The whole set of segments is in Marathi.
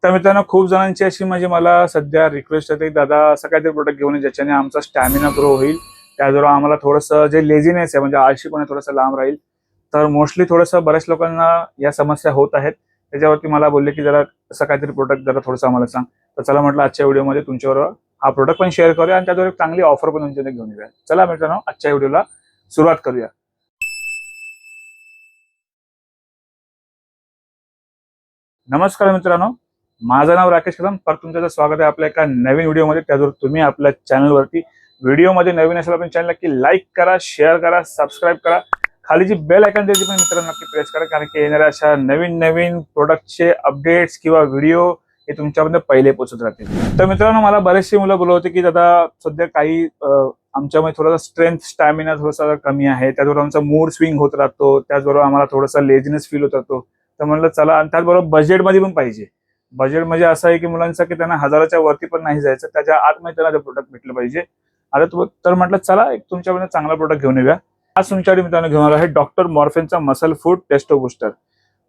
तर मित्रांनो, खूप जणांची अशी म्हणजे मला सध्या रिक्वेस्ट येते, दादा असं काहीतरी प्रोडक्ट घेऊन ये ज्याच्याने आमचा स्टॅमिना ग्रो होईल, त्याचबरोबर आम्हाला थोडंसं जे लेझीनेस आहे म्हणजे आळशीपणा थोडंसं लांब राहील. तर मोस्टली थोडंसं बऱ्याच लोकांना या समस्या होत आहेत. त्याच्यावरती मला बोलले की जरा असं काहीतरी प्रोडक्ट जरा थोडंसं आम्हाला सांग. तर चला म्हटलं आजच्या व्हिडिओमध्ये तुमच्याबरोबर हा प्रोडक्ट पण शेअर करूया आणि त्याच्यावर एक चांगली ऑफर पण तुमच्याकडे घेऊन येऊया. चला मित्रांनो, आजच्या व्हिडिओला सुरुवात करूया. नमस्कार मित्रांनो, माझं नाव राकेश कदम. परत तुमचं स्वागत आहे आपल्या एका नवीन व्हिडिओमध्ये. त्याचबरोबर तुम्ही आपल्या चॅनलवरती व्हिडिओमध्ये नवीन असेल आपण चॅनल नक्की लाईक करा, शेअर करा, सबस्क्राईब करा. खाली जी बेल आयकॉन त्याची पण मित्रांनो नक्की प्रेस करा, कारण की येणाऱ्या अशा नवीन नवीन प्रोडक्टचे अपडेट्स किंवा व्हिडिओ हे तुमच्यापर्यंत पहिले पोहोचत राहतील. तर मित्रांनो, मला बरेचसे मुलं बोलत होते की दादा सध्या काही आमच्यामध्ये थोडासा स्ट्रेंथ स्टॅमिना थोडासा कमी आहे, त्याचबरोबर आमचा मूड स्विंग होत राहतो, त्याचबरोबर आम्हाला थोडासा लेझीनेस फील होत राहतो. तर म्हणलं चला, आणि त्याचबरोबर बजेटमध्ये पण पाहिजे. बजेट म्हणजे असं आहे की मुलांचं की त्यांना 1000च्या वरती पण नाही जायचं, त्याच्या आतमध्ये त्यांना ते प्रोडक्ट भेटलं पाहिजे. आता तर म्हटलं चला एक तुमच्याकडे चांगला प्रोडक्ट घेऊन येऊया. आज तुमच्याकडे मित्रांनो घेऊन आलो आहे डॉक्टर मॉर्फिनचा मसल फूड टेस्टो बूस्टर.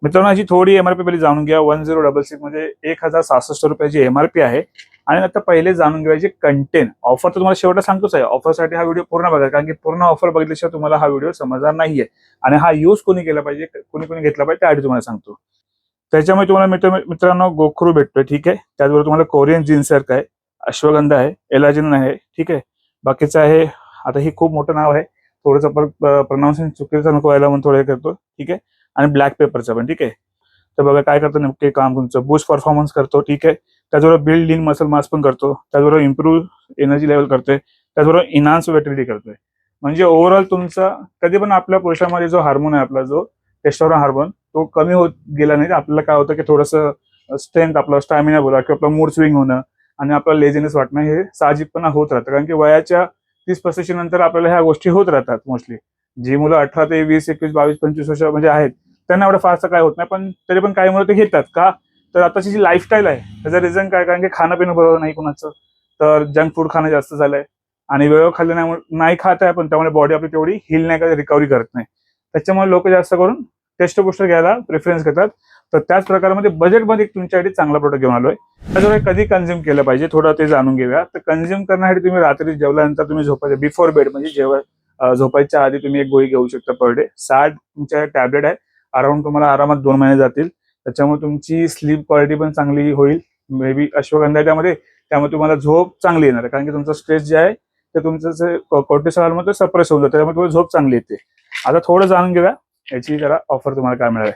मित्रांनो, याची थोडी एमआरपी पहिली जाणून घ्या. 1066 म्हणजे 1066 रुपयाची एमआरपी आहे. आणि आता पहिले जाणून घ्यायचे कंटेंट. ऑफर तर तुम्हाला शेवटला सांगतोच आहे, ऑफरसाठी हा व्हिडिओ पूर्ण बघा, कारण की पूर्ण ऑफर बघितल्याशिवाय तुम्हाला हा व्हिडिओ समजणार नाहीये. आणि हा यूज कोणी केला पाहिजे, कोणी घेतला पाहिजे त्याआधी तुम्हाला सांगतो. त्याच्यामुळे तुम्हाला मित्रांनो गोखरू भेटतोय, ठीक आहे. त्याचबरोबर तुम्हाला कोरियन जिनसर्क आहे, अश्वगंधा आहे, एलाजिन आहे, ठीक आहे. बाकीचं आहे, आता हे खूप मोठं नाव आहे, थोडंसं प्रोनाऊन्सिंग चुकीचं नको व्हायला म्हणून थोडं हे करतो, ठीक आहे. आणि ब्लॅक पेपरचं पण, ठीक आहे. तर बघा काय करतो नेमके काम तुमचं. बूस्ट परफॉर्मन्स करतो, ठीक आहे. त्याचबरोबर बिल्ड इन मसल मास पण करतो, त्याचबरोबर इम्प्रूव्ह एनर्जी लेवल करतोय, त्याचबरोबर इन्हान्स वेटिलिटी करतोय. म्हणजे ओव्हरऑल तुमचा कधी पण आपल्या पुरुषामध्ये जो हार्मोन आहे आपला, जो टेस्टोस्टेरॉन हार्मोन, तो कमी होत गेला नाही. आपल्याला काय होतं की थोडंसं स्ट्रेंथ, आपला स्टॅमिना बोला किंवा आपला मूड स्विंग होणं आणि आपला लेझीनेस वाटणं हे साहजिकपणा होत राहतं, कारण की वयाच्या 30-35 नंतर आपल्याला ह्या गोष्टी होत राहतात. मोस्टली जी मुलं 18 ते 20, 21, 22, 25 वर्ष म्हणजे आहेत त्यांना एवढं फारसं काय होत नाही, पण तरी पण काही मुलं ते घेतात का, तर आताची जी लाईफस्टाईल आहे त्याचं रिझन काय, कारण की खाणं पिणं बरोबर नाही कुणाचं, तर जंक फूड खाणं जास्त झालंय आणि वेळेवर खाल्लं नाही खात आहे, पण त्यामुळे बॉडी आपली तेवढी हील नाही करत, रिकव्हरी करत नाही. त्याच्यामुळे लोक जास्त करून टेस्ट बूस्टर घ्यायला प्रेफरन्स करतात. तर त्याच प्रकारामध्ये बजेटमध्ये तुमच्यासाठी चांगला प्रोडक्ट घेऊन आलोय. त्याच्यामुळे कधी कन्झ्युम केलं पाहिजे थोडं ते जाणून घेऊया. तर कन्झ्युम करण्यासाठी तुम्ही रात्री जेवल्यानंतर तुम्ही झोपायचं बिफोर बेड, म्हणजे झोपायच्या आधी तुम्ही एक गोळी घेऊ शकता पर डे. 60 तुमच्या टॅबलेट आहे, अराउंड तुम्हाला आरामात 2 महिने जातील. त्याच्यामुळे तुमची स्लीप क्वालिटी पण चांगली होईल. मे बी अश्वगंधा त्यामुळे तुम्हाला झोप चांगली येणार आहे, कारण की तुमचा स्ट्रेस जे आहे ते तुमचं जे कोर्टिसॉल हार्मोन सप्रेस होऊन जातं, त्यामुळे तुम्हाला झोप चांगली येते. आता थोडं जाणून घेऊया याची जरा ऑफर तुम्हाला काय मिळाली.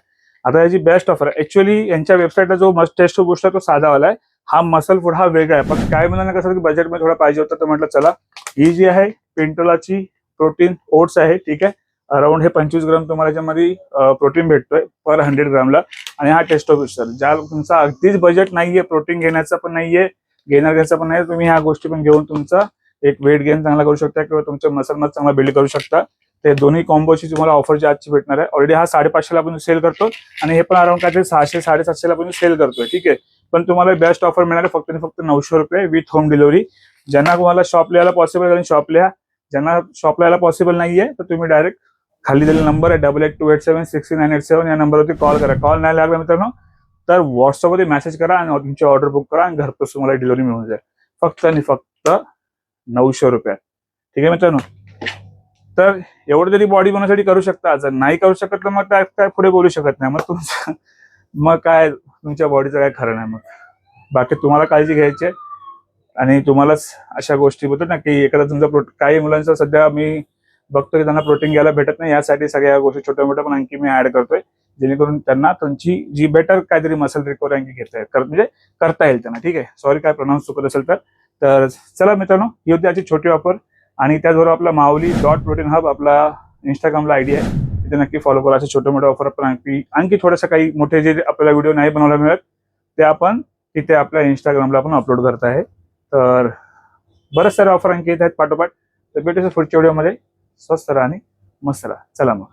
आता याची बेस्ट ऑफर आहे. ऍक्च्युअली यांच्या वेबसाईटला जो मस्ट टेस्ट बूस्टर तो साधावाला आहे, हा मसल फूड हा वेगळा आहे. पण काय मुलांना कसं की बजेटमध्ये थोडा पाहिजे होता, तर म्हटलं चला ही जी आहे पिंटोलाची प्रोटीन ओट्स आहे, ठीक आहे. अराउंड हे 25 ग्राम तुम्हाला याच्यामध्ये प्रोटीन भेटतोय पर 100 ग्रामला. आणि हा टेस्टो बूस्टर ज्या तुमचा अगदीच बजेट नाहीये, प्रोटीन घेण्याचं पण नाहीये, घ्यायचं पण नाही, तुम्ही ह्या गोष्टी पण घेऊन तुमचा एक वेट गेन चांगला करू शकता किंवा तुमचं मसल मास चांगला बिल्ड करू शकता. ते दोन्ही कॉम्बोची तुम्हाला ऑफर जी आजची भेटणार आहे. ऑलरेडी हा 550 ला आपण सेल करतो आणि हे पण अराउंड काहीतरी 600-750 ला आपण सेल करतोय, ठीक आहे. पण तुम्हाला बेस्ट ऑफर मिळणार आहे फक्त आणि फक्त 900 रुपये विथ होम डिलिव्हरी. ज्यांना तुम्हाला शॉप यायला पॉसिबल आहे शॉप लिहा, ज्यांना शॉपला यायला पॉसिबल नाहीये तर तुम्ही डायरेक्ट खाली दिलेला नंबर आहे 8828766987 या नंबरवरती कॉल करा. कॉल नाही लागला मित्रांनो तर व्हॉट्सअपवरती मेसेज करा आणि तुमची ऑर्डर बुक करा आणि घरपोच तुम्हाला डिलिव्हरी मिळून जाईल, फक्त आणि फक्त 900 रुपयात, ठीक आहे मित्रांनो. तर एवढं तरी बॉडी बनवण्यासाठी करू शकता. जर नाही करू शकत तर मग काय पुढे बोलू शकत नाही, मग तुमचं मग काय तुमच्या बॉडीचं काय खरं नाही. मग बाकी तुम्हाला काळजी घ्यायची आहे आणि तुम्हालाच अशा गोष्टी बोलतो ना की एखादा तुमचा काही मुलांचा सध्या मी बघतो की त्यांना प्रोटीन घ्यायला भेटत नाही, यासाठी सगळ्या गोष्टी छोट्या मोठ्या पण आणखी मी ऍड करतोय, जेणेकरून त्यांना त्यांची जी बेटर काहीतरी मसल रिकव्हरी आणखी घेता म्हणजे करता येईल त्यांना, ठीक आहे. सॉरी काय प्रोनाऊन्स चुकत असेल तर चला मित्रांनो, ही होती याची छोटी ऑफर. आणि त्याचबरोबर आपला माऊली .प्रोटीन हब आपला इंस्टाग्रामला आयडी आहे, तिथे नक्की फॉलो करा. असे छोटे मोठे ऑफर आपण आणखी थोडंसं काही मोठे जे आपल्याला व्हिडिओ नाही बनवायला मिळत ते आपण तिथे आपल्या इंस्टाग्रामला आपण अपलोड करत आहे. तर बरेच सारे ऑफर आणखी येत आहेत पाठोपाठ. तर भेटूया पुढच्या व्हिडिओमध्ये. स्वस्त राहा आणि मस्त राहा. चला मग.